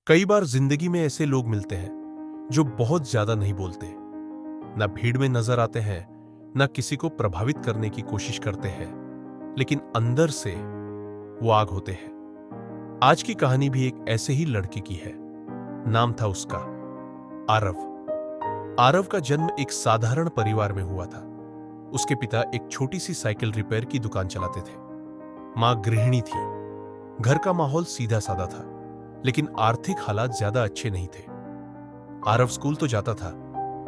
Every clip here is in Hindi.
कई बार जिंदगी में ऐसे लोग मिलते हैं जो बहुत ज्यादा नहीं बोलते, ना भीड़ में नजर आते हैं, ना किसी को प्रभावित करने की कोशिश करते हैं, लेकिन अंदर से वो आग होते हैं। आज की कहानी भी एक ऐसे ही लड़के की है। नाम था उसका आरव। आरव का जन्म एक साधारण परिवार में हुआ था। उसके पिता एक छोटी सी साइकिल रिपेयर की दुकान चलाते थे। मां गृहिणी थी। घर का माहौल सीधा साधा था, लेकिन आर्थिक हालात ज्यादा अच्छे नहीं थे। आरव स्कूल तो जाता था,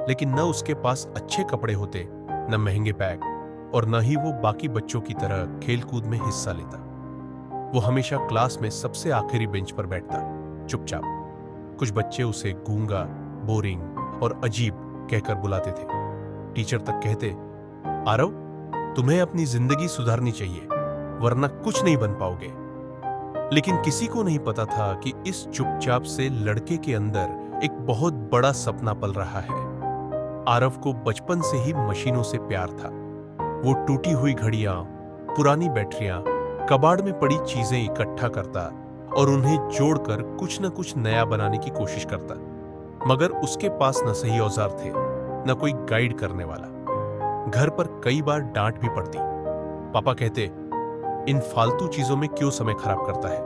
लेकिन न उसके पास अच्छे कपड़े होते, न महंगे बैग, और न ही वो बाकी बच्चों की तरह खेलकूद में हिस्सा लेता। वो हमेशा क्लास में सबसे आखिरी बेंच पर बैठता, चुपचाप। कुछ बच्चे उसे गूंगा, बोरिंग और अजीब कहकर बुलाते थे। टीचर तक कहते, आरव, तुम्हें अपनी जिंदगी सुधारनी चाहिए, वरना कुछ नहीं बन पाओगे। लेकिन किसी को नहीं पता था कि इस चुपचाप से लड़के के अंदर एक बहुत बड़ा सपना पल रहा है। आरव को बचपन से ही मशीनों से प्यार था। वो टूटी हुई घड़ियां, पुरानी बैटरियां, कबाड़ में पड़ी चीजें इकट्ठा करता और उन्हें जोड़कर कुछ न कुछ नया बनाने की कोशिश करता। मगर उसके पास न सही औजार थे, न कोई गाइड करने वाला। घर पर कई बार डांट भी पड़ती। पापा कहते, इन फालतू चीजों में क्यों समय खराब करता है,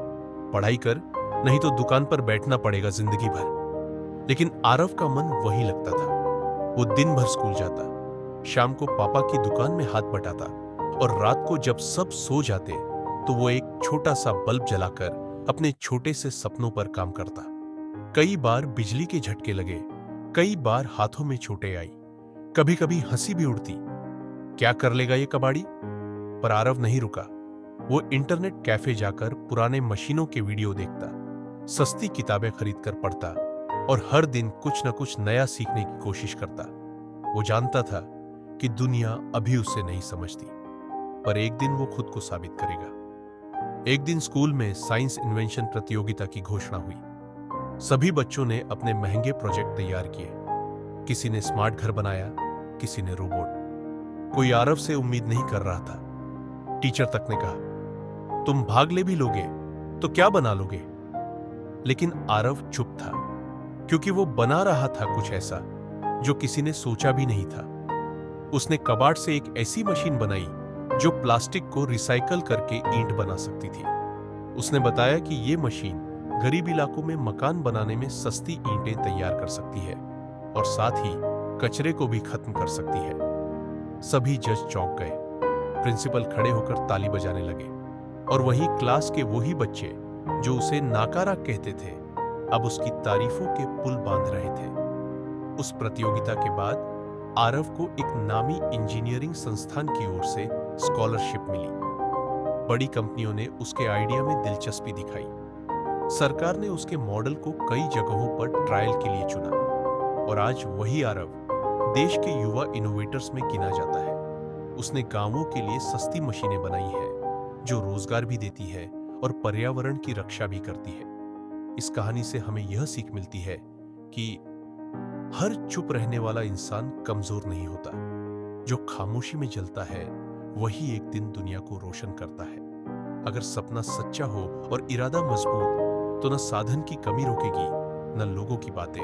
पढ़ाई कर, नहीं तो दुकान पर बैठना पड़ेगा जिंदगी भर। लेकिन आरव का मन वहीं लगता था। वो दिन भर स्कूल जाता, शाम को पापा की दुकान में हाथ बटाता, और रात को जब सब सो जाते तो वो एक छोटा सा बल्ब जलाकर अपने छोटे से सपनों पर काम करता। कई बार बिजली के झटके लगे, कई बार हाथों में चोटें आई, कभी कभी हंसी भी उड़ती। क्या कर लेगा ये कबाड़ी? पर आरव नहीं रुका। वो इंटरनेट कैफे जाकर पुराने मशीनों के वीडियो देखता, सस्ती किताबें खरीदकर पढ़ता और हर दिन कुछ न कुछ नया सीखने की कोशिश करता। वो जानता था कि दुनिया अभी उसे नहीं समझती, पर एक दिन वो खुद को साबित करेगा। एक दिन स्कूल में साइंस इन्वेंशन प्रतियोगिता की घोषणा हुई। सभी बच्चों ने अपने महंगे प्रोजेक्ट तैयार किए। किसी ने स्मार्ट घर बनाया, किसी ने रोबोट। कोई आरव से उम्मीद नहीं कर रहा था। टीचर तक ने कहा, तुम भाग ले भी लोगे तो क्या बना लोगे? लेकिन आरव चुप था, क्योंकि वो बना रहा था कुछ ऐसा जो किसी ने सोचा भी नहीं था। उसने कबाड़ से एक ऐसी मशीन बनाई जो प्लास्टिक को रिसाइकल करके ईंट बना सकती थी। उसने बताया कि ये मशीन गरीब इलाकों में मकान बनाने में सस्ती ईंटें तैयार कर सकती है और साथ ही कचरे को भी खत्म कर सकती है। सभी जज चौंक गए। प्रिंसिपल खड़े होकर ताली बजाने लगे, और वहीं क्लास के वही बच्चे जो उसे नाकारा कहते थे, अब उसकी तारीफों के पुल बांध रहे थे। उस प्रतियोगिता के बाद आरव को एक नामी इंजीनियरिंग संस्थान की ओर से स्कॉलरशिप मिली। बड़ी कंपनियों ने उसके आइडिया में दिलचस्पी दिखाई। सरकार ने उसके मॉडल को कई जगहों पर ट्रायल के लिए चुना, और आज वही आरव देश के युवा इनोवेटर्स में गिना जाता है। उसने गांवों के लिए सस्ती मशीनें बनाई है जो रोजगार भी देती है और पर्यावरण की रक्षा भी करती है। इस कहानी से हमें यह सीख मिलती है कि हर चुप रहने वाला इंसान कमजोर नहीं होता। जो खामोशी में जलता है वही एक दिन दुनिया को रोशन करता है। अगर सपना सच्चा हो और इरादा मजबूत, तो न साधन की कमी रोकेगी, न लोगों की बातें।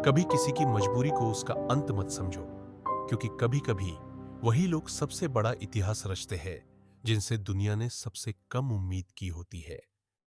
कभी किसी की मजबूरी को उसका अंत मत समझो, क्योंकि कभी कभी वही लोग सबसे बड़ा इतिहास रचते हैं जिनसे दुनिया ने सबसे कम उम्मीद की होती है।